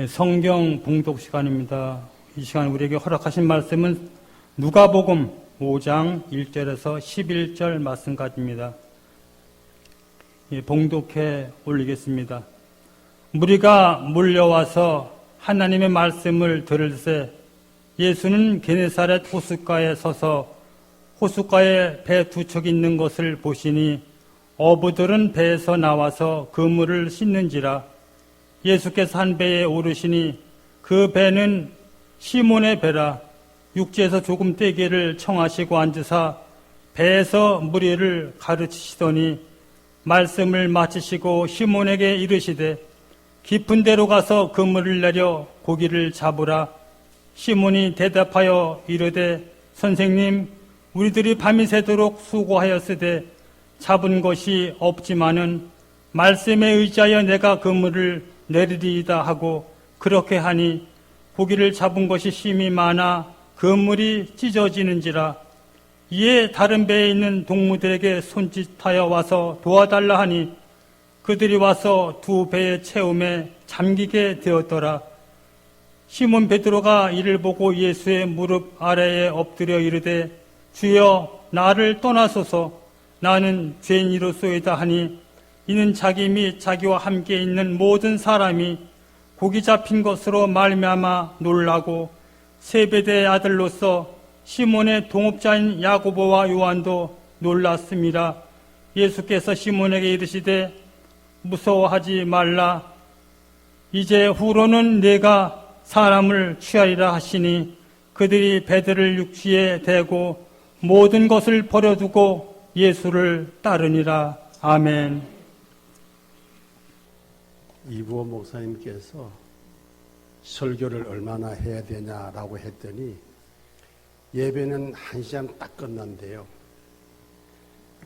성경 봉독 시간입니다. 이 시간 우리에게 허락하신 말씀은 누가복음 5장 1절에서 11절 말씀까지입니다. 봉독해 올리겠습니다. 무리가 몰려와서 하나님의 말씀을 들을새 예수는 게네사렛 호숫가에 서서 호숫가에 배 두 척 있는 것을 보시니 어부들은 배에서 나와서 그물을 씻는지라. 예수께서 한 배에 오르시니 그 배는 시몬의 배라. 육지에서 조금 떼기를 청하시고 앉으사 배에서 무리를 가르치시더니 말씀을 마치시고 시몬에게 이르시되 깊은 데로 가서 그물을 내려 고기를 잡으라. 시몬이 대답하여 이르되 선생님, 우리들이 밤이 새도록 수고하였으되 잡은 것이 없지만은 말씀에 의지하여 내가 그물을 내리리이다 하고 그렇게 하니 고기를 잡은 것이 심히 많아 그물이 찢어지는지라. 이에 다른 배에 있는 동무들에게 손짓하여 와서 도와달라 하니 그들이 와서 두 배의 채움에 잠기게 되었더라. 시몬 베드로가 이를 보고 예수의 무릎 아래에 엎드려 이르되 주여, 나를 떠나소서, 나는 죄인이로소이다 하니 이는 자기 및 자기와 함께 있는 모든 사람이 고기 잡힌 것으로 말미암아 놀라고 세베대의 아들로서 시몬의 동업자인 야고보와 요한도 놀랐습니다. 예수께서 시몬에게 이르시되 무서워하지 말라. 이제 후로는 네가 사람을 취하리라 하시니 그들이 배들을 육지에 대고 모든 것을 버려두고 예수를 따르니라. 아멘. 이부호 목사님께서 설교를 얼마나 해야 되냐라고 했더니 예배는 1시간 딱 끝난대요.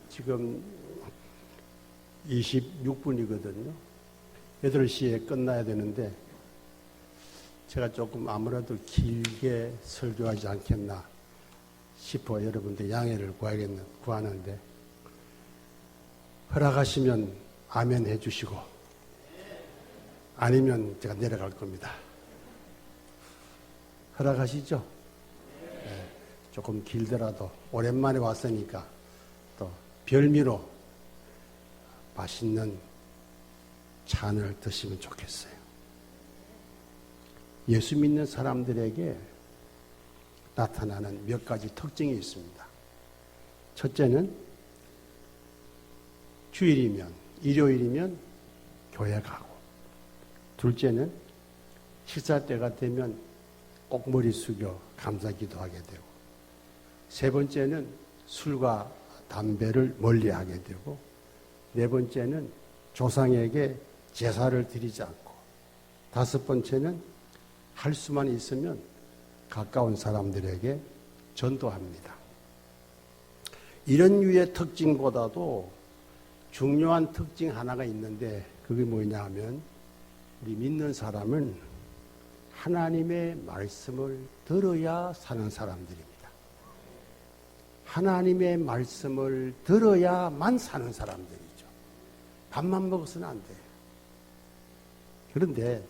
지금 26분이거든요. 8시에 끝나야 되는데 제가 조금 아무래도 길게 설교하지 않겠나 싶어 여러분들 양해를 구하는데 허락하시면 아멘 해주시고 아니면 제가 내려갈 겁니다. 허락하시죠? 네, 조금 길더라도 오랜만에 왔으니까 또 별미로 맛있는 찬을 드시면 좋겠어요. 예수 믿는 사람들에게 나타나는 몇 가지 특징이 있습니다. 첫째는 주일이면, 일요일이면 교회 가고, 둘째는 식사 때가 되면 꼭 머리 숙여 감사 기도하게 되고, 세 번째는 술과 담배를 멀리하게 되고, 네 번째는 조상에게 제사를 드리지 않고, 다섯 번째는 할 수만 있으면 가까운 사람들에게 전도합니다. 이런 류의 특징보다도 중요한 특징 하나가 있는데 그게 뭐냐 하면 우리 믿는 사람은 하나님의 말씀을 들어야 사는 사람들입니다. 하나님의 말씀을 들어야만 사는 사람들이죠. 밥만 먹어서는 안 돼요. 그런데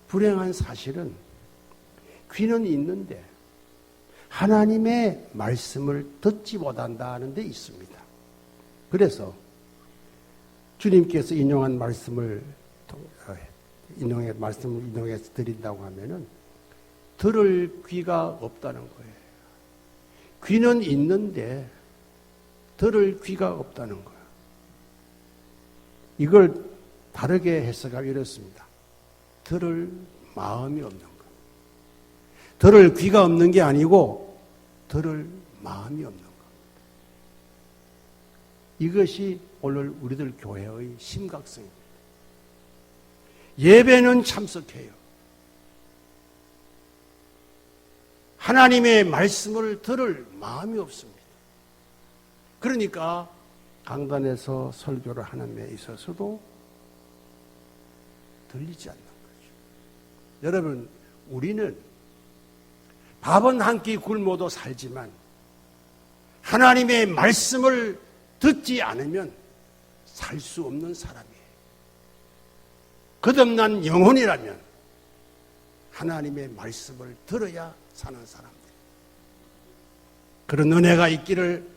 불행한 사실은 귀는 있는데 하나님의 말씀을 듣지 못한다는 데 있습니다. 그래서 주님께서 인용한 말씀을 인용해서 드린다고 하면은 들을 귀가 없다는 거예요. 귀는 있는데 들을 귀가 없다는 거예요. 이걸 다르게 해석하면 이렇습니다. 들을 마음이 없는 것. 들을 귀가 없는 게 아니고 들을 마음이 없는 것. 이것이 오늘 우리들 교회의 심각성입니다. 예배는 참석해요. 하나님의 말씀을 들을 마음이 없습니다. 그러니까 강단에서 설교를 하는 데 있어서도 들리지 않는 거죠. 여러분, 우리는 밥은 한 끼 굶어도 살지만 하나님의 말씀을 듣지 않으면 살 수 없는 사람이에요. 거듭난 영혼이라면 하나님의 말씀을 들어야 사는 사람들. 그런 은혜가 있기를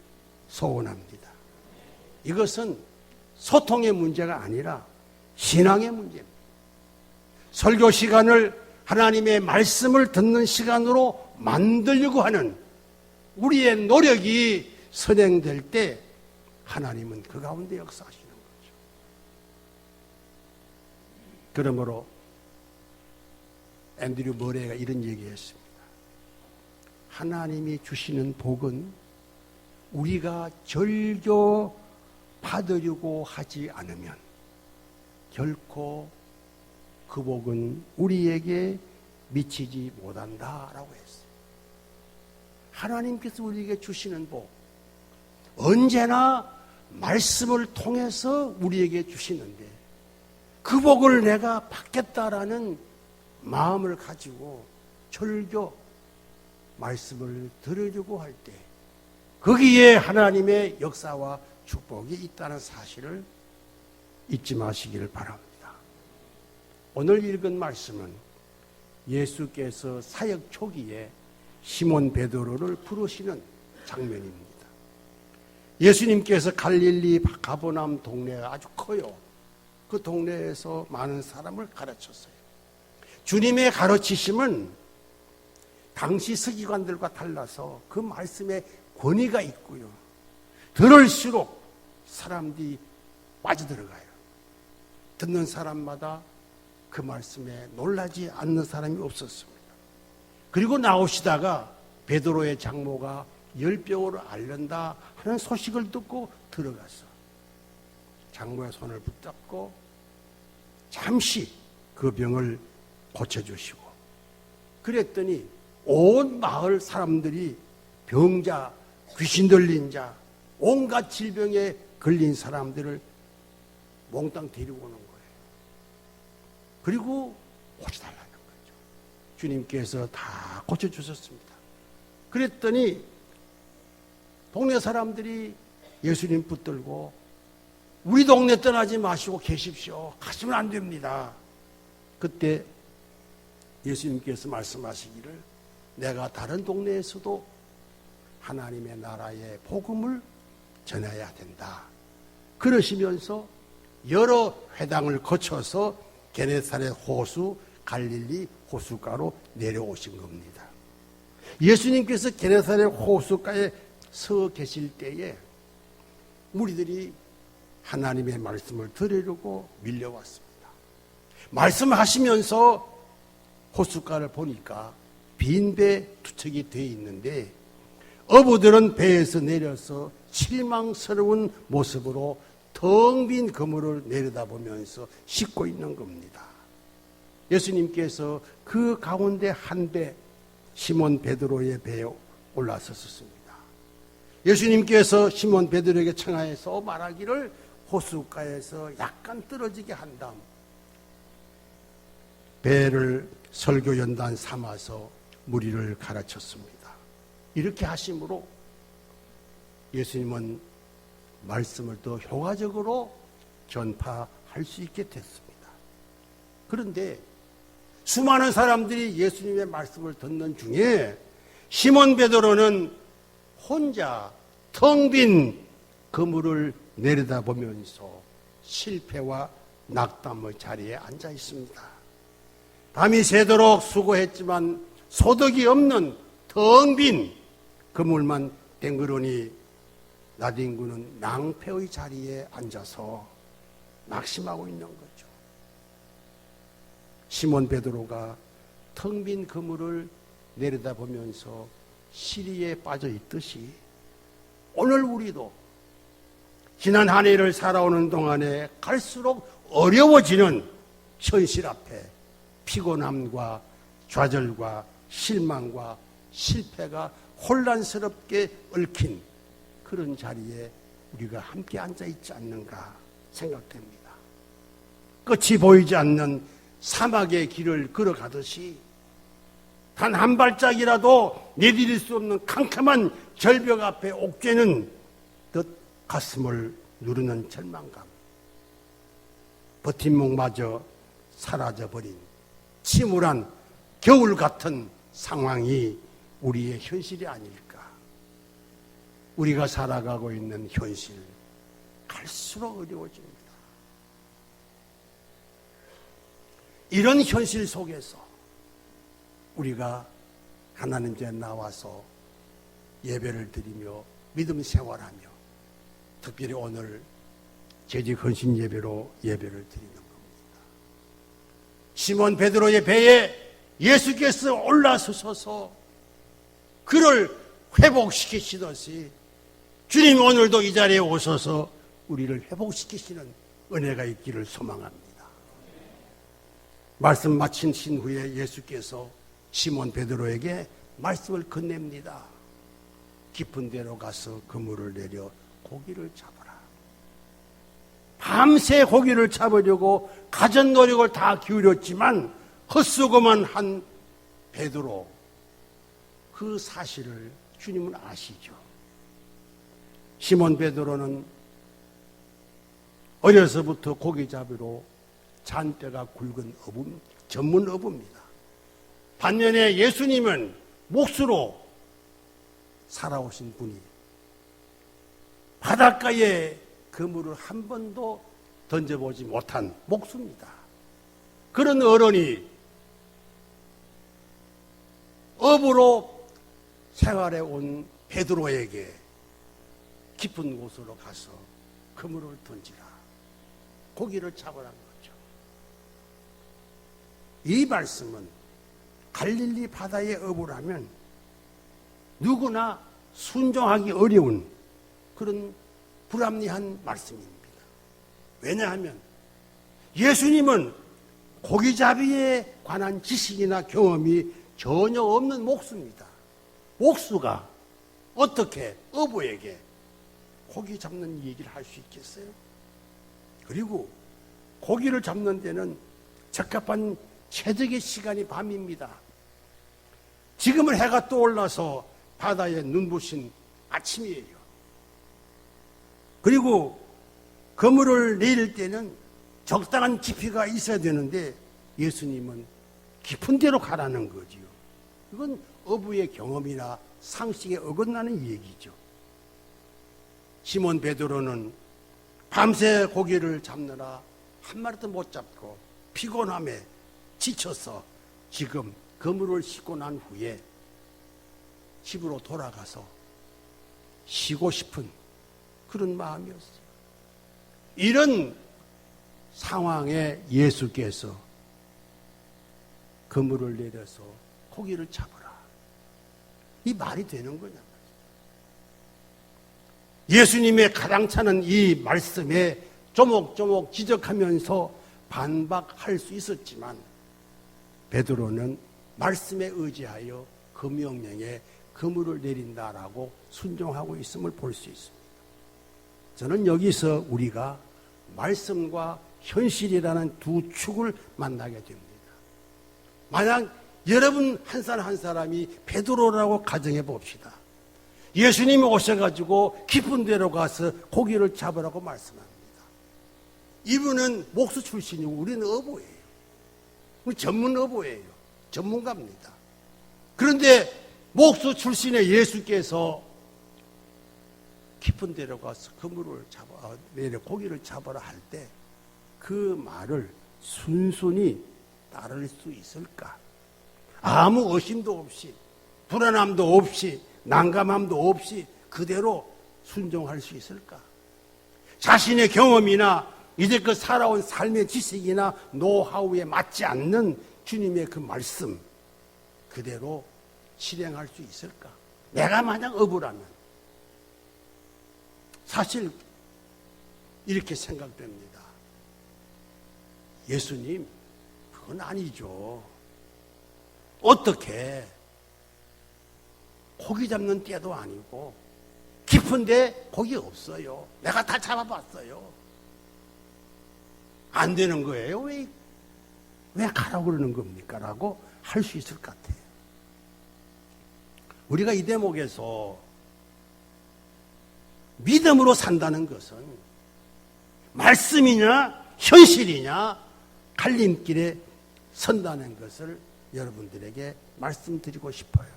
소원합니다. 이것은 소통의 문제가 아니라 신앙의 문제입니다. 설교 시간을 하나님의 말씀을 듣는 시간으로 만들려고 하는 우리의 노력이 선행될 때 하나님은 그 가운데 역사하시는 거죠. 그러므로 앤드류 머레이가 이런 얘기했습니다. 하나님이 주시는 복은 우리가 절교 받으려고 하지 않으면 결코 그 복은 우리에게 미치지 못한다라고 했어요. 하나님께서 우리에게 주시는 복, 언제나 말씀을 통해서 우리에게 주시는데 그 복을 내가 받겠다라는 마음을 가지고 절교 말씀을 들으려고 할 때 거기에 하나님의 역사와 축복이 있다는 사실을 잊지 마시기를 바랍니다. 오늘 읽은 말씀은 예수께서 사역 초기에 시몬 베드로를 부르시는 장면입니다. 예수님께서 갈릴리 가버나움 동네가 아주 커요. 그 동네에서 많은 사람을 가르쳤어요. 주님의 가르치심은 당시 서기관들과 달라서 그 말씀에 권위가 있고요. 들을수록 사람들이 빠져들어가요. 듣는 사람마다 그 말씀에 놀라지 않는 사람이 없었습니다. 그리고 나오시다가 베드로의 장모가 열병으로 앓는다 하는 소식을 듣고 들어가서 장모의 손을 붙잡고 잠시 그 병을 고쳐주시고 그랬더니 온 마을 사람들이 병자, 귀신 들린 자, 온갖 질병에 걸린 사람들을 몽땅 데리고 오는 거예요. 그리고 고쳐달라는 거죠. 주님께서 다 고쳐주셨습니다. 그랬더니 동네 사람들이 예수님 붙들고 우리 동네 떠나지 마시고 계십시오. 가시면 안 됩니다. 그때 예수님께서 말씀하시기를 내가 다른 동네에서도 하나님의 나라의 복음을 전해야 된다. 그러시면서 여러 회당을 거쳐서 게네사렛 호수, 갈릴리 호숫가로 내려오신 겁니다. 예수님께서 게네사렛 호숫가에 서 계실 때에 무리들이 하나님의 말씀을 들으려고 밀려왔습니다. 말씀하시면서 호숫가를 보니까 빈 배 투척이 되어 있는데 어부들은 배에서 내려서 실망스러운 모습으로 텅 빈 그물을 내려다보면서 씻고 있는 겁니다. 예수님께서 그 가운데 한 배, 시몬 베드로의 배에 올라섰습니다. 예수님께서 시몬 베드로에게 청하여서 말하기를 호숫가에서 약간 떨어지게 한 다음 배를 설교 연단 삼아서 무리를 가르쳤습니다. 이렇게 하심으로 예수님은 말씀을 더 효과적으로 전파할 수 있게 됐습니다. 그런데 수많은 사람들이 예수님의 말씀을 듣는 중에 시몬 베드로는 혼자 텅 빈 그물을 내려다보면서 실패와 낙담의 자리에 앉아 있습니다. 밤이 새도록 수고했지만 소득이 없는 텅 빈 그물만 땡그러니 나딘구는 낭패의 자리에 앉아서 낙심하고 있는 거죠. 시몬 베드로가 텅 빈 그물을 내려다보면서 시리에 빠져 있듯이 오늘 우리도 지난 한 해를 살아오는 동안에 갈수록 어려워지는 현실 앞에 피곤함과 좌절과 실망과 실패가 혼란스럽게 얽힌 그런 자리에 우리가 함께 앉아 있지 않는가 생각됩니다. 끝이 보이지 않는 사막의 길을 걸어가듯이 단 한 발짝이라도 내디딜 수 없는 캄캄한 절벽 앞에 옥죄는 듯 가슴을 누르는 절망감, 버팀목마저 사라져버린 침울한 겨울 같은 상황이 우리의 현실이 아닐까. 우리가 살아가고 있는 현실, 갈수록 어려워집니다. 이런 현실 속에서 우리가 하나님께 나와서 예배를 드리며 믿음 생활하며, 특별히 오늘 재직 헌신 예배로 예배를 드리는 겁니다. 시몬 베드로의 배에 예수께서 올라서셔서 그를 회복시키시듯이 주님 오늘도 이 자리에 오셔서 우리를 회복시키시는 은혜가 있기를 소망합니다. 말씀 마치신 후에 예수께서 시몬 베드로에게 말씀을 건넵니다. 깊은 데로 가서 그물을 내려 고기를 잡아라. 밤새 고기를 잡으려고 가전 노력을 다 기울였지만 헛수고만 한 베드로, 그 사실을 주님은 아시죠. 시몬 베드로는 어려서부터 고기 잡이로 잔뼈가 굵은 전문 어부입니다. 반면에 예수님은 몫으로 살아오신 분이 바닷가에 그물을 한 번도 던져보지 못한 목수입니다. 그런 어른이 어부로 생활해 온 베드로에게 깊은 곳으로 가서 그물을 던지라, 고기를 잡으라는 거죠. 이 말씀은 갈릴리 바다의 어부라면 누구나 순종하기 어려운 그런 불합리한 말씀입니다. 왜냐하면 예수님은 고기잡이에 관한 지식이나 경험이 전혀 없는 목수입니다. 목수가 어떻게 어부에게 고기 잡는 얘기를 할 수 있겠어요? 그리고 고기를 잡는 데는 적합한 최적의 시간이 밤입니다. 지금은 해가 떠올라서 바다에 눈부신 아침이에요. 그리고 그물을 내릴 때는 적당한 깊이가 있어야 되는데 예수님은 깊은 데로 가라는 거지요. 이건 어부의 경험이나 상식에 어긋나는 얘기죠. 시몬 베드로는 밤새 고기를 잡느라 한 마리도 못 잡고 피곤함에 지쳐서 지금 그물을 싣고 난 후에 집으로 돌아가서 쉬고 싶은 그런 마음이었어요. 이런 상황에 예수께서 그물을 내려서 고기를 잡으라, 이 말이 되는 거냐. 예수님의 가당차는 이 말씀에 조목조목 지적하면서 반박할 수 있었지만 베드로는 말씀에 의지하여 그 명령에 그물을 내린다라고 순종하고 있음을 볼 수 있습니다. 저는 여기서 우리가 말씀과 현실이라는 두 축을 만나게 됩니다. 만약 여러분 한 사람 한 사람이 베드로라고 가정해 봅시다. 예수님이 오셔가지고 깊은 데로 가서 고기를 잡으라고 말씀합니다. 이분은 목수 출신이고 우리는 어부예요. 우리 전문 어부예요. 전문가입니다. 그런데 목수 출신의 예수께서 깊은 데로 가서 그물을 내려 고기를 잡아라 할 때 그 말을 순순히 따를 수 있을까? 아무 의심도 없이, 불안함도 없이, 난감함도 없이 그대로 순종할 수 있을까? 자신의 경험이나 이제껏 살아온 삶의 지식이나 노하우에 맞지 않는 주님의 그 말씀 그대로 실행할 수 있을까? 내가 만약 어부라면 사실 이렇게 생각됩니다. 예수님, 그건 아니죠. 어떻게 고기 잡는 때도 아니고 깊은데 고기 없어요. 내가 다 잡아봤어요. 안 되는 거예요. 왜 가라고 그러는 겁니까? 라고 할 수 있을 것 같아요. 우리가 이 대목에서 믿음으로 산다는 것은 말씀이냐 현실이냐 갈림길에 선다는 것을 여러분들에게 말씀드리고 싶어요.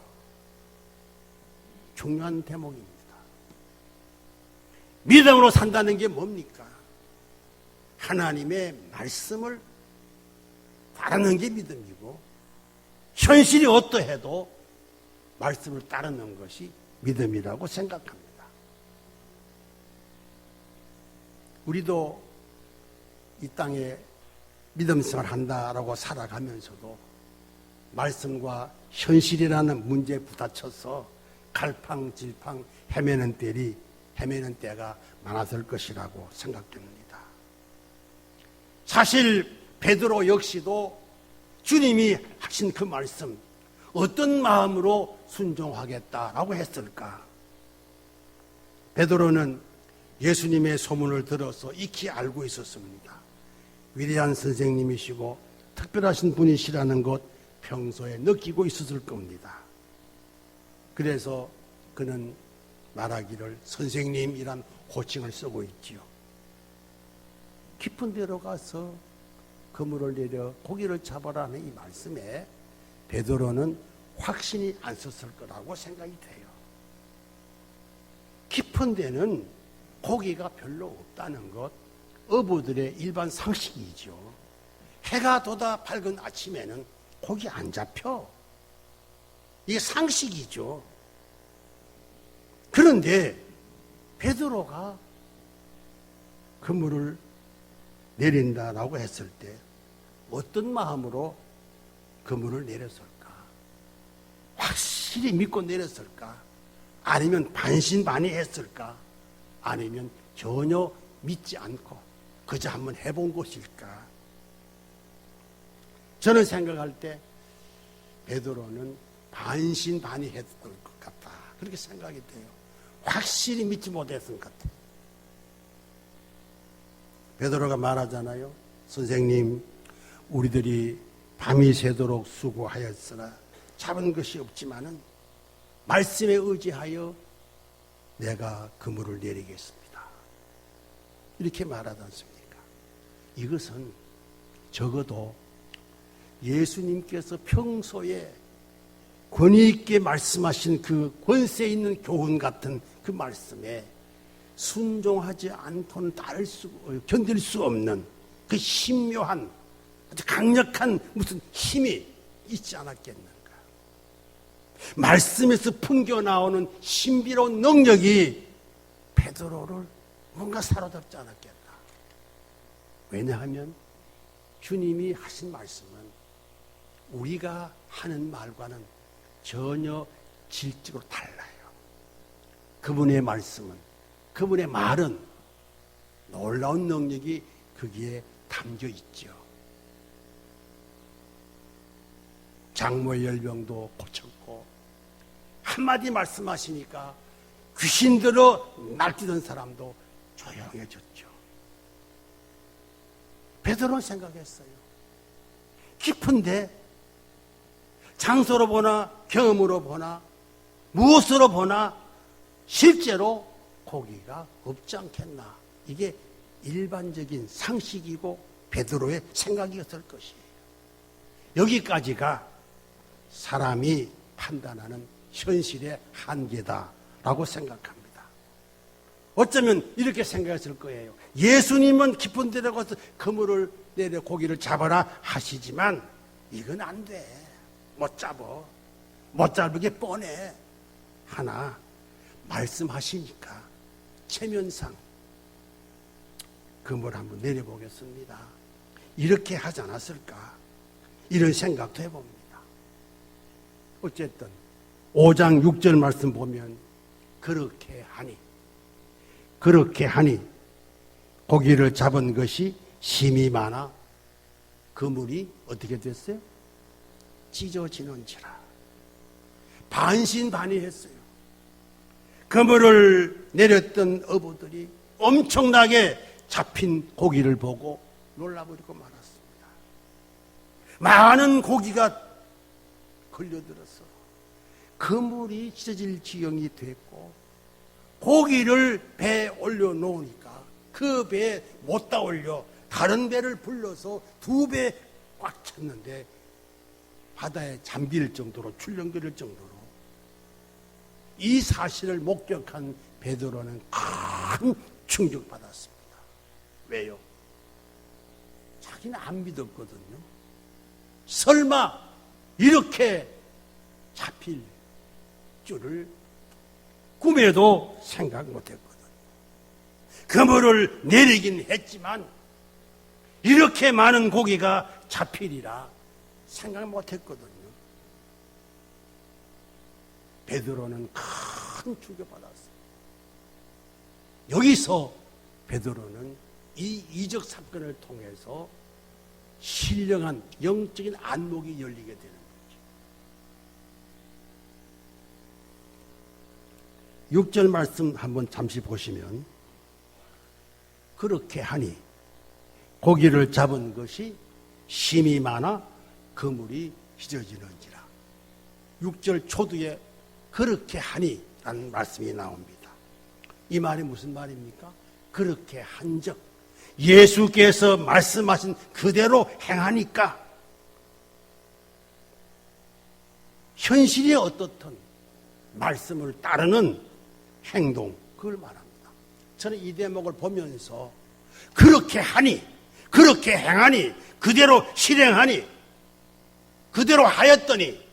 중요한 대목입니다. 믿음으로 산다는 게 뭡니까? 하나님의 말씀을 따르는 게 믿음이고, 현실이 어떠해도 말씀을 따르는 것이 믿음이라고 생각합니다. 우리도 이 땅에 믿음 생활을 한다라고 살아가면서도 말씀과 현실이라는 문제에 부딪혀서 갈팡질팡 헤매는 때가 많았을 것이라고 생각됩니다. 사실 베드로 역시도 주님이 하신 그 말씀, 어떤 마음으로 순종하겠다라고 했을까? 베드로는 예수님의 소문을 들어서 익히 알고 있었습니다. 위대한 선생님이시고 특별하신 분이시라는 것 평소에 느끼고 있었을 겁니다. 그래서 그는 말하기를 선생님이란 호칭을 쓰고 있지요. 깊은 데로 가서 그물을 내려 고기를 잡아라는 이 말씀에 베드로는 확신이 안 섰을 거라고 생각이 돼요. 깊은 데는 고기가 별로 없다는 것, 어부들의 일반 상식이죠. 해가 돋아 밝은 아침에는 고기 안 잡혀. 이게 상식이죠. 그런데 베드로가 그물을 내린다라고 했을 때 어떤 마음으로 그물을 내렸을까? 확실히 믿고 내렸을까? 아니면 반신반의했을까? 아니면 전혀 믿지 않고 그저 한번 해본 것일까? 저는 생각할 때 베드로는 반신반의했을 것 같다. 그렇게 생각이 돼요. 확실히 믿지 못했을 것 같아요. 베드로가 말하잖아요. 선생님, 우리들이 밤이 새도록 수고하였으나 잡은 것이 없지만은 말씀에 의지하여 내가 그물을 내리겠습니다. 이렇게 말하지 않습니까? 이것은 적어도 예수님께서 평소에 권위 있게 말씀하신 그 권세 있는 교훈 같은 그 말씀에 순종하지 않고는 견딜 수 없는 그 신묘한 아주 강력한 무슨 힘이 있지 않았겠는가. 말씀에서 풍겨 나오는 신비로운 능력이 베드로를 뭔가 사로잡지 않았겠나. 왜냐하면 주님이 하신 말씀은 우리가 하는 말과는 전혀 질적으로 달라요. 그분의 말씀은, 그분의 말은 놀라운 능력이 거기에 담겨 있죠. 장모의 열병도 고쳤고, 한마디 말씀하시니까 귀신들어 날뛰던 사람도 조용해졌죠. 베드로는 생각했어요. 깊은데 장소로 보나 경험으로 보나 무엇으로 보나 실제로 고기가 없지 않겠나. 이게 일반적인 상식이고 베드로의 생각이었을 것이에요. 여기까지가 사람이 판단하는 현실의 한계다라고 생각합니다. 어쩌면 이렇게 생각했을 거예요. 예수님은 깊은 데로 가서 그물을 내려 고기를 잡아라 하시지만 이건 안 돼. 못 잡어. 못 잡게 뻔해. 하나 말씀하시니까 체면상 그물 한번 내려보겠습니다. 이렇게 하지 않았을까? 이런 생각도 해봅니다. 어쨌든 5장 6절 말씀 보면 그렇게 하니 고기를 잡은 것이 심이 많아 그물이 어떻게 됐어요? 찢어지는지라. 반신반의했어요. 그물을 내렸던 어부들이 엄청나게 잡힌 고기를 보고 놀라버리고 말았습니다. 많은 고기가 걸려들어서 그물이 찢어질 지경이 됐고, 고기를 배에 올려놓으니까 그 배에 못 다 올려 다른 배를 불러서 2배 꽉 찼는데 바다에 잠길 정도로 출렁거릴 정도로 이 사실을 목격한 베드로는 큰 충격받았습니다. 왜요? 자기는 안 믿었거든요. 설마 이렇게 잡힐 줄을 꿈에도 생각 못했거든요. 그물을 내리긴 했지만 이렇게 많은 고기가 잡히리라 생각 못했거든요. 베드로는 큰 충격받았어요. 여기서 베드로는 이 이적 사건을 통해서 신령한 영적인 안목이 열리게 되는 거죠. 6절 말씀 한번 잠시 보시면 그렇게 하니 고기를 잡은 것이 심이 많아 그물이 휘저지는지라. 6절 초두에 그렇게 하니 라는 말씀이 나옵니다. 이 말이 무슨 말입니까? 그렇게 한즉 예수께서 말씀하신 그대로 행하니까 현실이 어떻든 말씀을 따르는 행동, 그걸 말합니다. 저는 이 대목을 보면서 그렇게 하니, 그렇게 행하니, 그대로 실행하니, 그대로 하였더니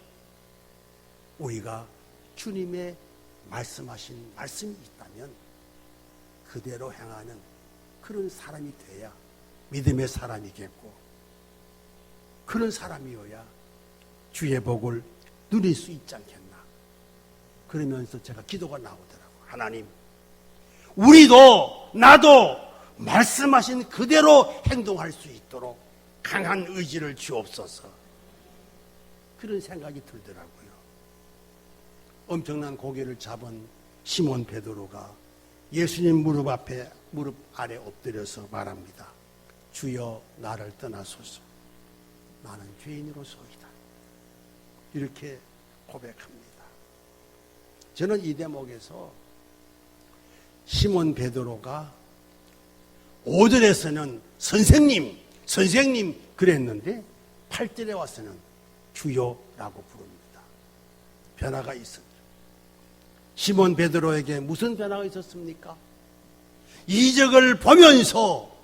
우리가 주님의 말씀하신 말씀이 있다면 그대로 행하는 그런 사람이 돼야 믿음의 사람이겠고, 그런 사람이어야 주의 복을 누릴 수 있지 않겠나. 그러면서 제가 기도가 나오더라고요. 하나님, 우리도 나도 말씀하신 그대로 행동할 수 있도록 강한 의지를 주옵소서. 그런 생각이 들더라고요. 엄청난 고기를 잡은 시몬 베드로가 예수님 무릎 아래 엎드려서 말합니다. 주여 나를 떠나소서. 나는 죄인으로소이다. 이렇게 고백합니다. 저는 이 대목에서 시몬 베드로가 5절에서는 선생님 그랬는데 8절에 와서는 주여라고 부릅니다. 변화가 있습니다. 시몬 베드로에게 무슨 변화가 있었습니까? 이적을 보면서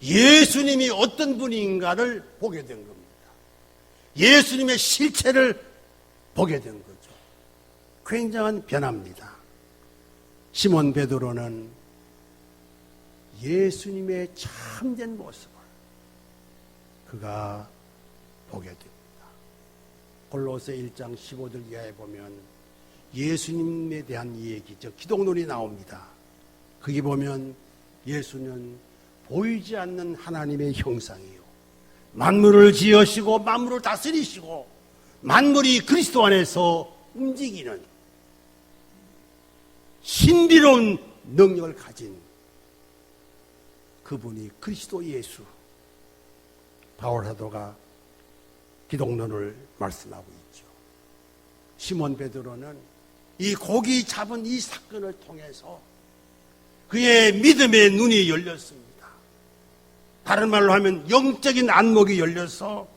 예수님이 어떤 분인가를 보게 된 겁니다. 예수님의 실체를 보게 된 거죠. 굉장한 변화입니다. 시몬 베드로는 예수님의 참된 모습을 그가 보게 됩니다. 골로새 1장 15절 이하에 보면 예수님에 대한 얘기, 기독론이 나옵니다. 거기 보면 예수는 보이지 않는 하나님의 형상이요, 만물을 지으시고 만물을 다스리시고 만물이 그리스도 안에서 움직이는 신비로운 능력을 가진 그분이 그리스도 예수. 바울 사도가 기독론을 말씀하고 있죠. 시몬 베드로는 이 고기 잡은 이 사건을 통해서 그의 믿음의 눈이 열렸습니다. 다른 말로 하면 영적인 안목이 열려서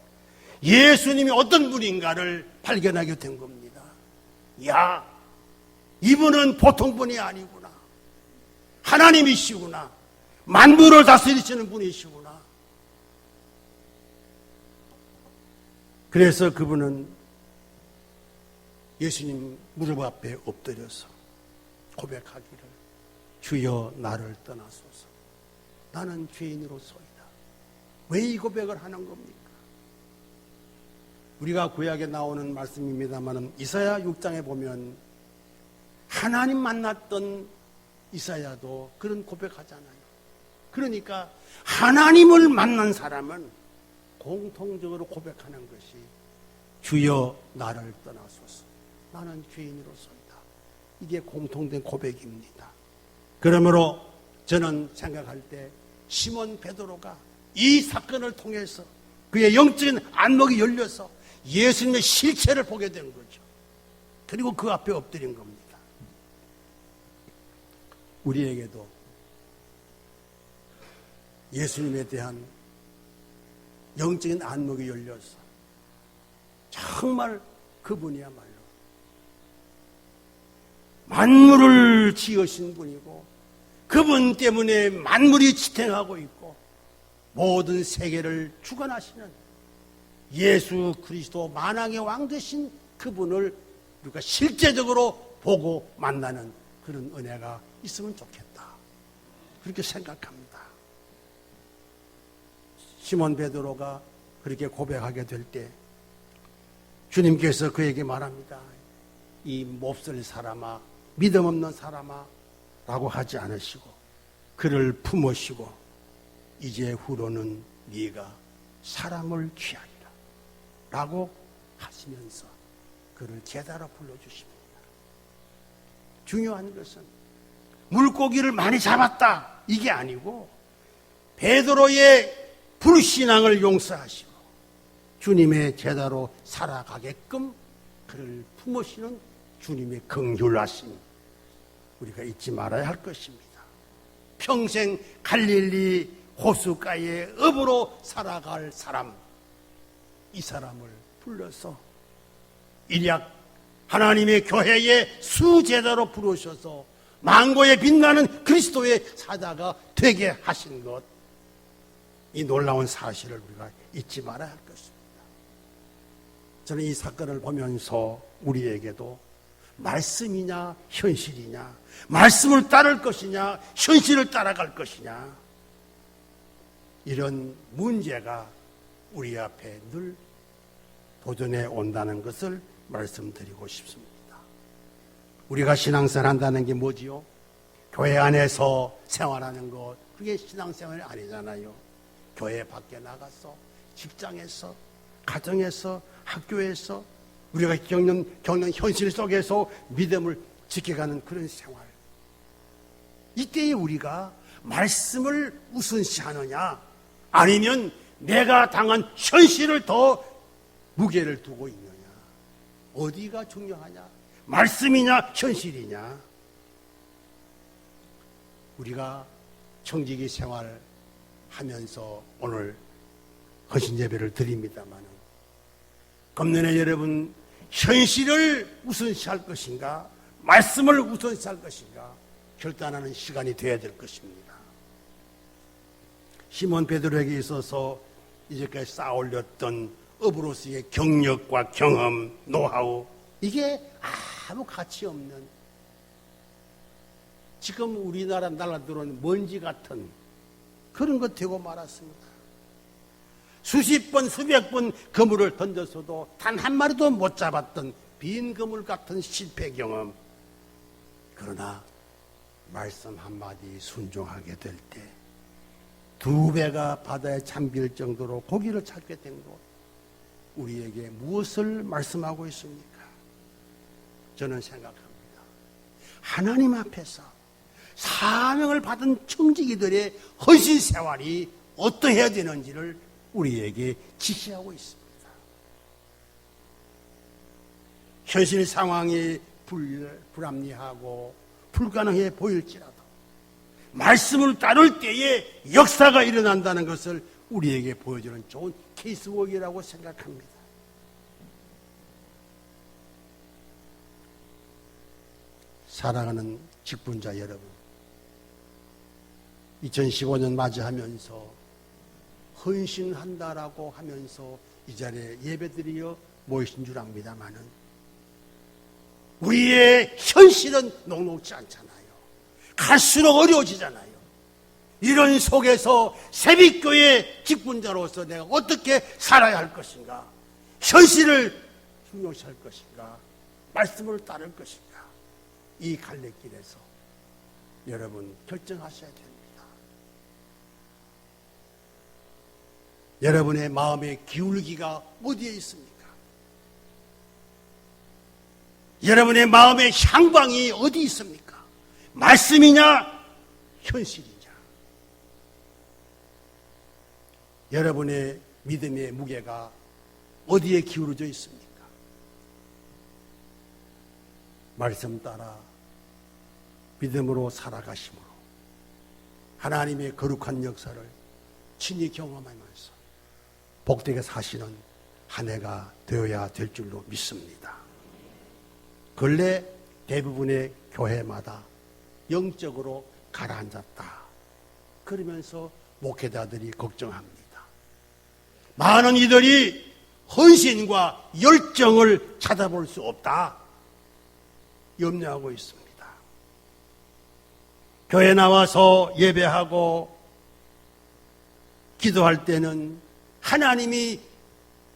예수님이 어떤 분인가를 발견하게 된 겁니다. 야, 이분은 보통 분이 아니구나. 하나님이시구나. 만물을 다스리시는 분이시구나. 그래서 그분은 예수님 무릎 앞에 엎드려서 고백하기를 주여 나를 떠나소서. 나는 죄인으로소이다. 왜 이 고백을 하는 겁니까? 우리가 구약에 나오는 말씀입니다만 이사야 6장에 보면 하나님 만났던 이사야도 그런 고백하잖아요. 그러니까 하나님을 만난 사람은 공통적으로 고백하는 것이 주여 나를 떠나소서. 나는 죄인으로서이다. 이게 공통된 고백입니다. 그러므로 저는 생각할 때 시몬 베드로가 이 사건을 통해서 그의 영적인 안목이 열려서 예수님의 실체를 보게 된 거죠. 그리고 그 앞에 엎드린 겁니다. 우리에게도 예수님에 대한 영적인 안목이 열려서 정말 그분이야말로 만물을 지으신 분이고 그분 때문에 만물이 지탱하고 있고 모든 세계를 주관하시는 예수 그리스도 만왕의 왕 되신 그분을 우리가 실제적으로 보고 만나는 그런 은혜가 있으면 좋겠다. 그렇게 생각합니다. 시몬 베드로가 그렇게 고백하게 될 때 주님께서 그에게 말합니다. 이 몹쓸 사람아, 믿음 없는 사람아 라고 하지 않으시고 그를 품으시고 이제 후로는 네가 사람을 취하리라 라고 하시면서 그를 제자로 불러주십니다. 중요한 것은 물고기를 많이 잡았다 이게 아니고 베드로의 불신앙을 용서하시고 주님의 제자로 살아가게끔 그를 품으시는 주님의 긍휼하심 우리가 잊지 말아야 할 것입니다. 평생 갈릴리 호숫가의 업으로 살아갈 사람, 이 사람을 불러서 일약 하나님의 교회의 수제자로 부르셔서 만고에 빛나는 그리스도의 사자가 되게 하신 것, 이 놀라운 사실을 우리가 잊지 말아야 할 것입니다. 저는 이 사건을 보면서 우리에게도 말씀이냐 현실이냐, 말씀을 따를 것이냐 현실을 따라갈 것이냐, 이런 문제가 우리 앞에 늘 도전해 온다는 것을 말씀드리고 싶습니다. 우리가 신앙생활 한다는 게 뭐지요? 교회 안에서 생활하는 것, 그게 신앙생활이 아니잖아요. 교회 밖에 나가서, 직장에서, 가정에서, 학교에서 우리가 겪는 현실 속에서 믿음을 지켜가는 그런 생활. 이때에 우리가 말씀을 우선시하느냐 아니면 내가 당한 현실을 더 무게를 두고 있느냐, 어디가 중요하냐, 말씀이냐 현실이냐. 우리가 청지기 생활하면서 오늘 헌신예배를 드립니다만 금년에 여러분 현실을 우선시할 것인가 말씀을 우선시할 것인가 결단하는 시간이 되어야 될 것입니다. 시몬 베드로에게 있어서 이제까지 쌓아올렸던 업으로서의 경력과 경험, 노하우, 이게 아무 가치 없는, 지금 우리나라 날아들어오는 먼지 같은 그런 것 되고 말았습니다. 수십 번, 수백 번 그물을 던졌어도 단 한 마리도 못 잡았던 빈 그물 같은 실패 경험. 그러나 말씀 한마디 순종하게 될 때 2배가 바다에 잠길 정도로 고기를 찾게 된 것, 우리에게 무엇을 말씀하고 있습니까? 저는 생각합니다. 하나님 앞에서 사명을 받은 청지기들의 헌신 생활이 어떠해야 되는지를 우리에게 지시하고 있습니다. 현실 상황이 불합리하고 불가능해 보일지라도 말씀을 따를 때에 역사가 일어난다는 것을 우리에게 보여주는 좋은 케이스웍이라고 생각합니다. 사랑하는 직분자 여러분, 2015년 맞이하면서 헌신한다라고 하면서 이 자리에 예배드리어 모이신 줄 압니다마는 우리의 현실은 녹록지 않잖아요. 갈수록 어려워지잖아요. 이런 속에서 새빛교회 직분자로서 내가 어떻게 살아야 할 것인가, 현실을 중요시할 것인가, 말씀을 따를 것인가, 이 갈래길에서 여러분 결정하셔야 됩니다. 여러분의 마음의 기울기가 어디에 있습니까? 여러분의 마음의 향방이 어디 있습니까? 말씀이냐 현실이냐? 여러분의 믿음의 무게가 어디에 기울어져 있습니까? 말씀 따라 믿음으로 살아가심으로 하나님의 거룩한 역사를 친히 경험하면서 복되게 사시는 한 해가 되어야 될 줄로 믿습니다. 근래 대부분의 교회마다 영적으로 가라앉았다. 그러면서 목회자들이 걱정합니다. 많은 이들이 헌신과 열정을 찾아볼 수 없다. 염려하고 있습니다. 교회 나와서 예배하고 기도할 때는 하나님이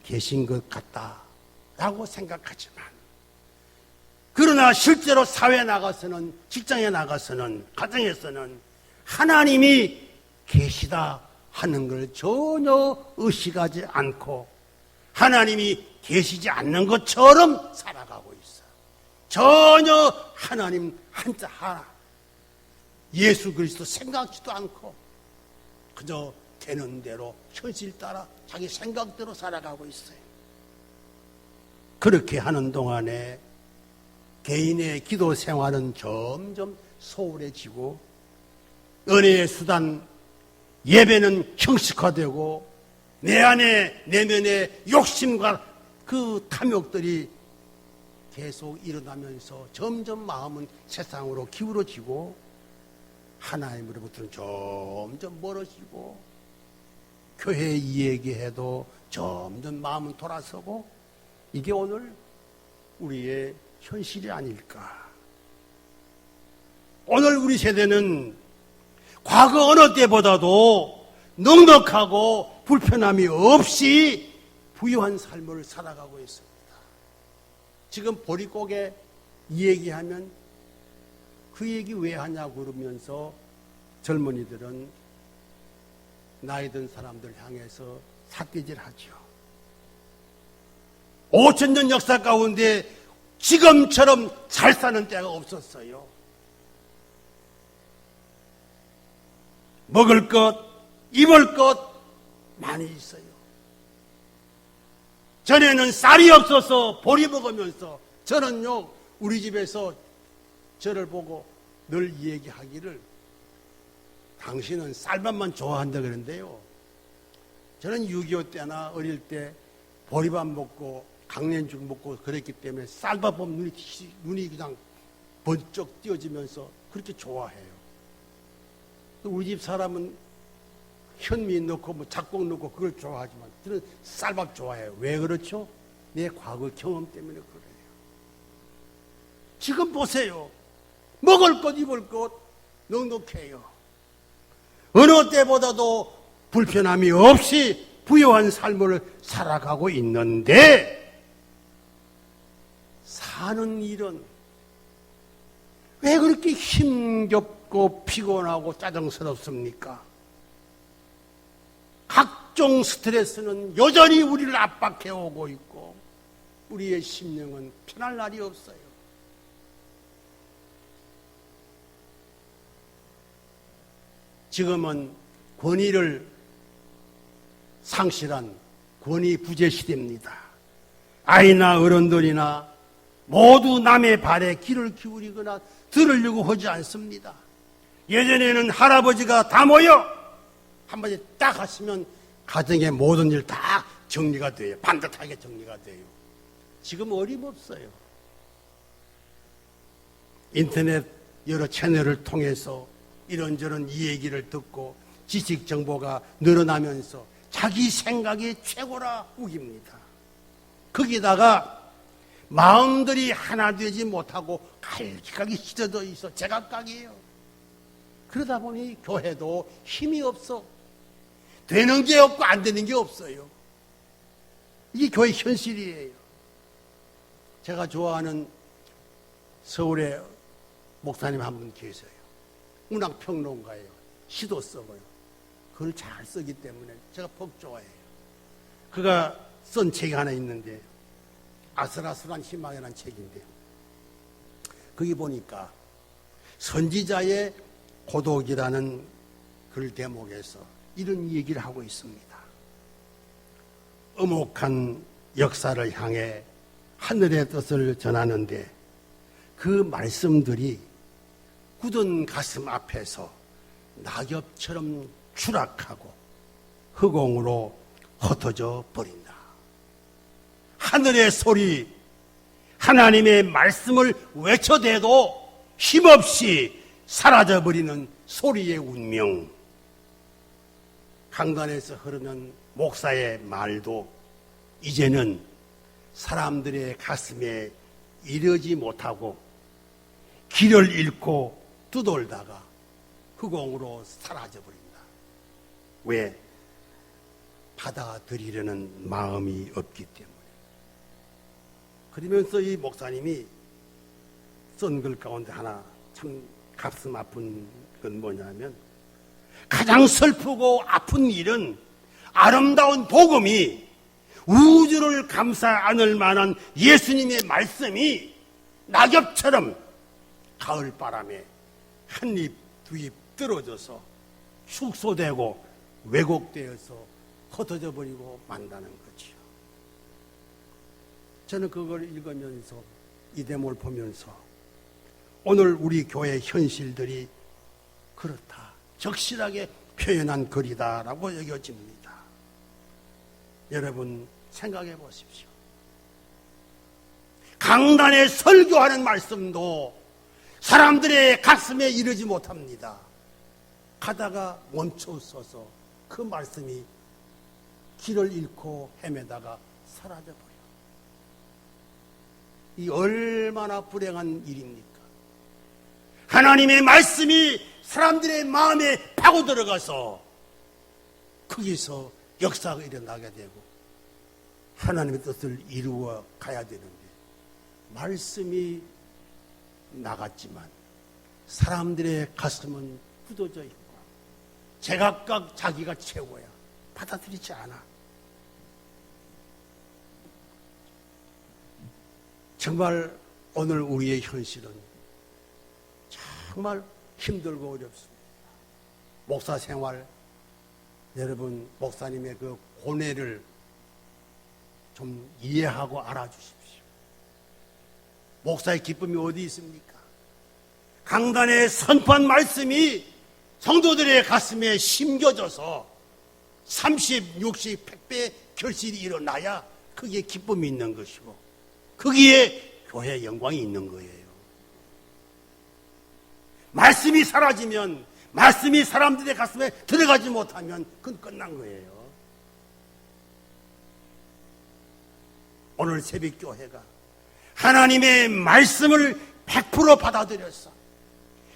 계신 것 같다라고 생각하지만, 그러나 실제로 사회에 나가서는, 직장에 나가서는, 가정에서는 하나님이 계시다 하는 걸 전혀 의식하지 않고 하나님이 계시지 않는 것처럼 살아가고 있어요. 전혀 하나님 한자 하나, 예수 그리스도 생각지도 않고 그저 되는 대로 현실 따라 자기 생각대로 살아가고 있어요. 그렇게 하는 동안에 개인의 기도 생활은 점점 소홀해지고 은혜의 수단 예배는 형식화되고 내 안에 내면의 욕심과 그 탐욕들이 계속 일어나면서 점점 마음은 세상으로 기울어지고 하나님으로부터는 점점 멀어지고 교회 이야기해도 점점 마음은 돌아서고, 이게 오늘 우리의 현실이 아닐까. 오늘 우리 세대는 과거 어느 때보다도 넉넉하고 불편함이 없이 부유한 삶을 살아가고 있습니다. 지금 보릿고개 이 얘기하면 그 얘기 왜 하냐고 그러면서 젊은이들은 나이 든 사람들 향해서 삿대질하죠. 5,000년 역사 가운데 지금처럼 잘 사는 때가 없었어요. 먹을 것, 입을 것 많이 있어요. 전에는 쌀이 없어서 보리 먹으면서, 저는요 우리 집에서 저를 보고 늘 얘기하기를, 당신은 쌀밥만 좋아한다 그러는데요, 저는 6.25 때나 어릴 때 보리밥 먹고 강냉죽 먹고 그랬기 때문에 쌀밥 보면 눈이 그냥 번쩍 띄어지면서 그렇게 좋아해요. 우리 집 사람은 현미 넣고 뭐 잡곡 넣고 그걸 좋아하지만 저는 쌀밥 좋아해요. 왜 그렇죠? 내 과거 경험 때문에 그래요. 지금 보세요. 먹을 것 입을 것 넉넉해요. 어느 때보다도 불편함이 없이 부유한 삶을 살아가고 있는데, 사는 일은 왜 그렇게 힘겹고 피곤하고 짜증스럽습니까? 각종 스트레스는 여전히 우리를 압박해 오고 있고 우리의 심령은 편할 날이 없어요. 지금은 권위를 상실한 권위 부재 시대입니다. 아이나 어른들이나 모두 남의 발에 귀를 기울이거나 들으려고 하지 않습니다. 예전에는 할아버지가 다 모여 한마디 딱 하시면 가정의 모든 일 다 정리가 돼요. 반듯하게 정리가 돼요. 지금 어림없어요. 인터넷 여러 채널을 통해서 이런저런 이 얘기를 듣고 지식 정보가 늘어나면서 자기 생각이 최고라 우깁니다. 거기다가 마음들이 하나 되지 못하고 갈기갈기 휘어져 있어 제각각이에요. 그러다 보니 교회도 힘이 없어. 되는 게 없고 안 되는 게 없어요. 이게 교회 현실이에요. 제가 좋아하는 서울의 목사님 한 분 계세요. 문학평론가예요. 시도 써요. 글을 잘 쓰기 때문에 제가 퍽 좋아해요. 그가 쓴 책이 하나 있는데, 아슬아슬한 희망이라는 책인데, 거기 보니까 선지자의 고독이라는 글 대목에서 이런 얘기를 하고 있습니다. 엄혹한 역사를 향해 하늘의 뜻을 전하는데 그 말씀들이 굳은 가슴 앞에서 낙엽처럼 추락하고 흑공으로 흩어져 버린다. 하늘의 소리, 하나님의 말씀을 외쳐대도 힘없이 사라져버리는 소리의 운명. 강단에서 흐르는 목사의 말도 이제는 사람들의 가슴에 이르지 못하고 길을 잃고 두돌다가 흑공으로 사라져버린다. 왜? 받아들이려는 마음이 없기 때문에. 그러면서 이 목사님이 쓴 글 가운데 하나 참 가슴 아픈 건 뭐냐면, 가장 슬프고 아픈 일은 아름다운 복음이, 우주를 감싸 안을 만한 예수님의 말씀이 낙엽처럼 가을바람에 한 입 두 입 떨어져서 축소되고 왜곡되어서 흩어져 버리고 만다는 거지요. 저는 그걸 읽으면서, 이 대목을 보면서 오늘 우리 교회 현실들이 그렇다, 적실하게 표현한 글이다라고 여겨집니다. 여러분 생각해 보십시오. 강단에 설교하는 말씀도 사람들의 가슴에 이르지 못합니다. 가다가 멈춰서서 그 말씀이 길을 잃고 헤매다가 사라져버려요. 이 얼마나 불행한 일입니까? 하나님의 말씀이 사람들의 마음에 파고 들어가서 거기서 역사가 일어나게 되고 하나님의 뜻을 이루어 가야 되는데, 말씀이 나갔지만 사람들의 가슴은 굳어져 있고 제각각 자기가 최고야, 받아들이지 않아. 정말 오늘 우리의 현실은 정말 힘들고 어렵습니다. 목사 생활, 여러분 목사님의 그 고뇌를 좀 이해하고 알아주십시오. 목사의 기쁨이 어디 있습니까? 강단에 선포한 말씀이 성도들의 가슴에 심겨져서 30, 60, 100배의 결실이 일어나야 그게 기쁨이 있는 것이고, 거기에 교회의 영광이 있는 거예요. 말씀이 사라지면, 말씀이 사람들의 가슴에 들어가지 못하면 그건 끝난 거예요. 오늘 새벽교회가 하나님의 말씀을 100% 받아들였어.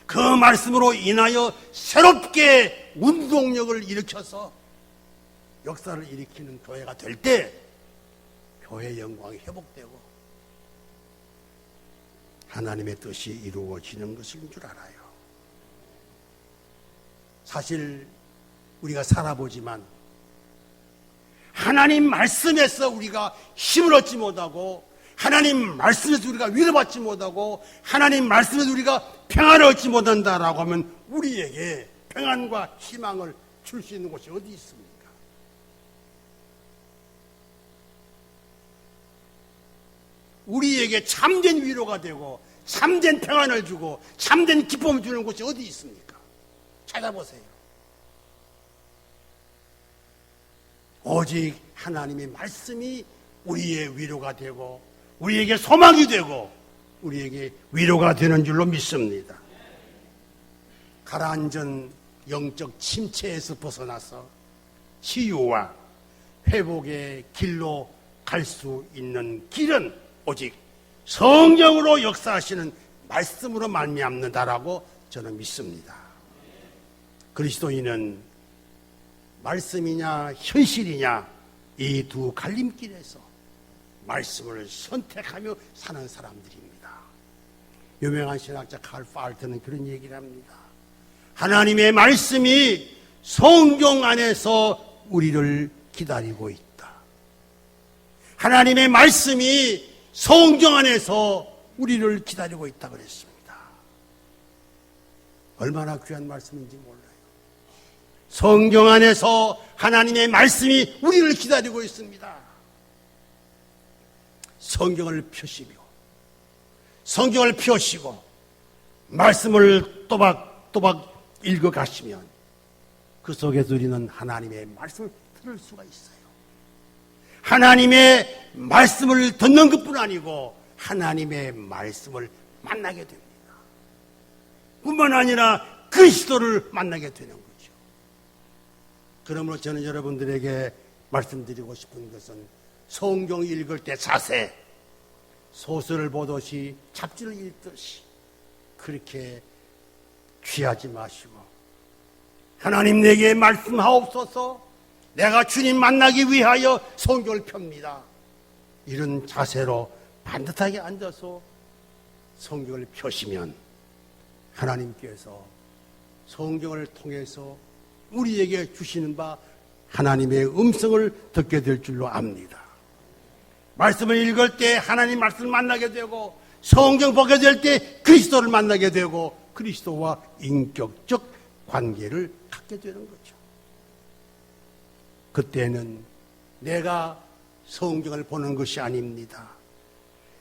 그 말씀으로 인하여 새롭게 운동력을 일으켜서 역사를 일으키는 교회가 될 때 교회의 영광이 회복되고 하나님의 뜻이 이루어지는 것인 줄 알아요. 사실 우리가 살아보지만 하나님 말씀에서 우리가 힘을 얻지 못하고, 하나님 말씀에서 우리가 위로받지 못하고, 하나님 말씀에서 우리가 평안을 얻지 못한다라고 하면 우리에게 평안과 희망을 줄 수 있는 곳이 어디 있습니까? 우리에게 참된 위로가 되고 참된 평안을 주고 참된 기쁨을 주는 곳이 어디 있습니까? 찾아보세요. 오직 하나님의 말씀이 우리의 위로가 되고 우리에게 소망이 되고 우리에게 위로가 되는 줄로 믿습니다. 가라앉은 영적 침체에서 벗어나서 치유와 회복의 길로 갈 수 있는 길은 오직 성령으로 역사하시는 말씀으로 말미암는다라고 저는 믿습니다. 그리스도인은 말씀이냐 현실이냐 이 두 갈림길에서 말씀을 선택하며 사는 사람들입니다. 유명한 신학자 칼 팔트는 그런 얘기를 합니다. 하나님의 말씀이 성경 안에서 우리를 기다리고 있다. 하나님의 말씀이 성경 안에서 우리를 기다리고 있다 그랬습니다. 얼마나 귀한 말씀인지 몰라요. 성경 안에서 하나님의 말씀이 우리를 기다리고 있습니다. 성경을 펴시며 성경을 펴시고 말씀을 또박또박 읽어가시면 그 속에서 우리는 하나님의 말씀을 들을 수가 있어요. 하나님의 말씀을 듣는 것뿐 아니고 하나님의 말씀을 만나게 됩니다. 뿐만 아니라 그리스도를 만나게 되는 거죠. 그러므로 저는 여러분들에게 말씀드리고 싶은 것은 성경 읽을 때 자세, 소설을 보듯이 잡지를 읽듯이 그렇게 취하지 마시고 하나님 내게 말씀하옵소서, 내가 주님 만나기 위하여 성경을 펴니다. 이런 자세로 반듯하게 앉아서 성경을 펴시면 하나님께서 성경을 통해서 우리에게 주시는 바 하나님의 음성을 듣게 될 줄로 압니다. 말씀을 읽을 때 하나님 말씀을 만나게 되고 성경 보게 될 때 그리스도를 만나게 되고 그리스도와 인격적 관계를 갖게 되는 거죠. 그때는 내가 성경을 보는 것이 아닙니다.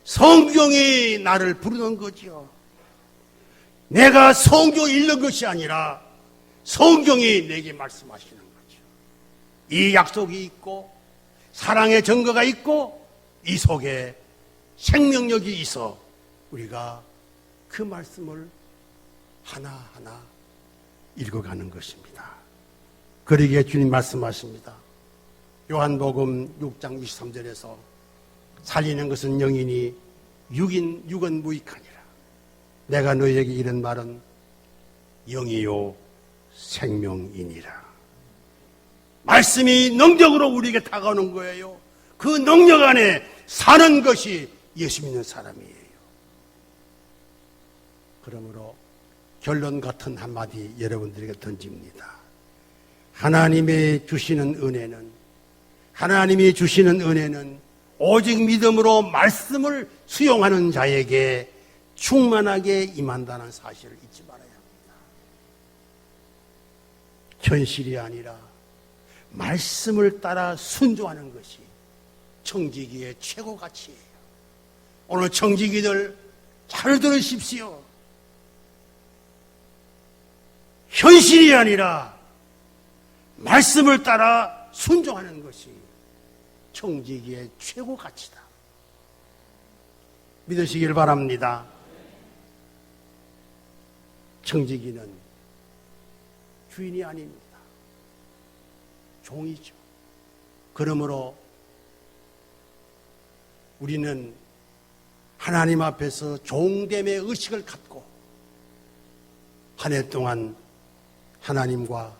성경이 나를 부르는 거죠. 내가 성경을 읽는 것이 아니라 성경이 내게 말씀하시는 거죠. 이 약속이 있고 사랑의 증거가 있고 이 속에 생명력이 있어 우리가 그 말씀을 하나하나 읽어가는 것입니다. 그러기에 주님 말씀하십니다. 요한복음 6장 23절에서 살리는 것은 영이니 육은 무익하니라. 내가 너희에게 이른 말은 영이요 생명이니라. 말씀이 능력으로 우리에게 다가오는 거예요. 그 능력 안에 사는 것이 예수 믿는 사람이에요. 그러므로 결론 같은 한마디 여러분들에게 던집니다. 하나님이 주시는 은혜는 오직 믿음으로 말씀을 수용하는 자에게 충만하게 임한다는 사실을 잊지 말아야 합니다. 현실이 아니라 말씀을 따라 순종하는 것이 청지기의 최고 가치예요. 오늘 청지기들 잘 들으십시오. 현실이 아니라 말씀을 따라 순종하는 것이 청지기의 최고 가치다. 믿으시길 바랍니다. 청지기는 주인이 아닙니다. 종이죠. 그러므로 우리는 하나님 앞에서 종됨의 의식을 갖고 한 해 동안 하나님과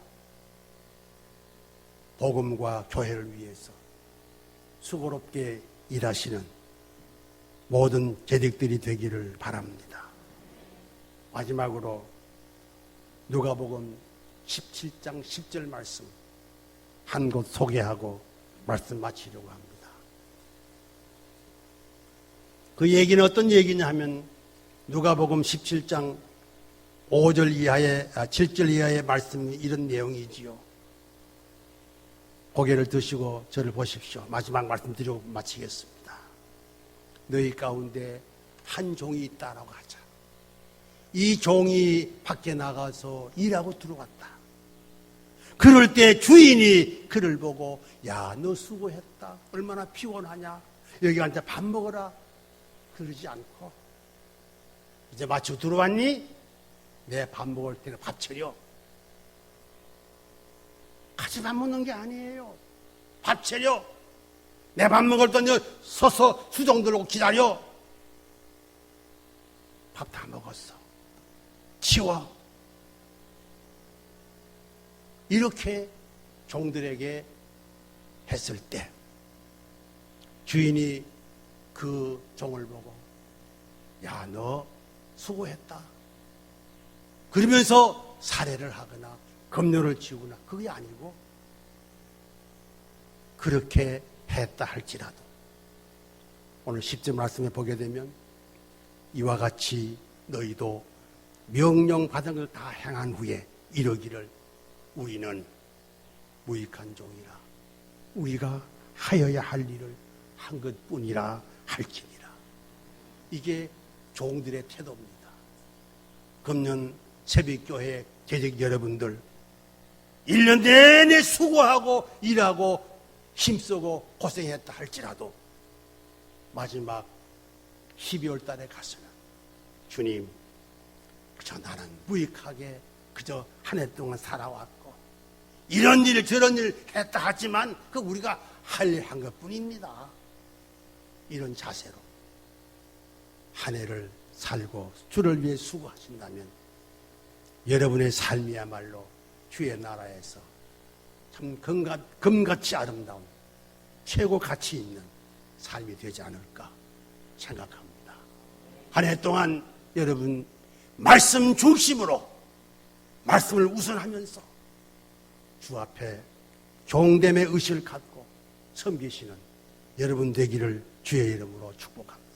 복음과 교회를 위해서 수고롭게 일하시는 모든 재직들이 되기를 바랍니다. 마지막으로 누가복음 17장 10절 말씀 한 곳 소개하고 말씀 마치려고 합니다. 그 얘기는 어떤 얘기냐 하면 누가복음 17장 7절 이하의 말씀이 이런 내용이지요. 고개를 드시고 저를 보십시오. 마지막 말씀 드리고 마치겠습니다. 너희 가운데 한 종이 있다라고 하자. 이 종이 밖에 나가서 일하고 들어왔다. 그럴 때 주인이 그를 보고 야, 너 수고했다. 얼마나 피곤하냐. 여기 앉아 밥 먹어라. 그러지 않고 이제 마치고 들어왔니? 내 밥 먹을 때는 밥 차려. 같이 밥 먹는 게 아니에요. 밥 차려. 내 밥 먹을 때 서서 수종 들고 기다려. 밥 다 먹었어. 치워. 이렇게 종들에게 했을 때 주인이 그 종을 보고 야, 너 수고했다. 그러면서 살해를 하거나 검열을 지우거나 그게 아니고 그렇게 했다 할지라도 오늘 10절 말씀에 보게 되면 이와 같이 너희도 명령받은 걸 다 행한 후에 이러기를 우리는 무익한 종이라 우리가 하여야 할 일을 한 것뿐이라 할지니라. 이게 종들의 태도입니다. 금년 새벽교회 재직 여러분들 1년 내내 수고하고 일하고 힘쓰고 고생했다 할지라도 마지막 12월 달에 가서는 주님, 그저 나는 무익하게 그저 한 해 동안 살아왔고 이런 일 저런 일 했다 하지만 그 우리가 할 일 한 것뿐입니다. 이런 자세로 한 해를 살고 주를 위해 수고하신다면 여러분의 삶이야말로 주의 나라에서 참 금같이 아름다운 최고 가치 있는 삶이 되지 않을까 생각합니다. 한 해 동안 여러분 말씀 중심으로 말씀을 우선하면서 주 앞에 종됨의 의식을 갖고 섬기시는 여러분 되기를 주의 이름으로 축복합니다.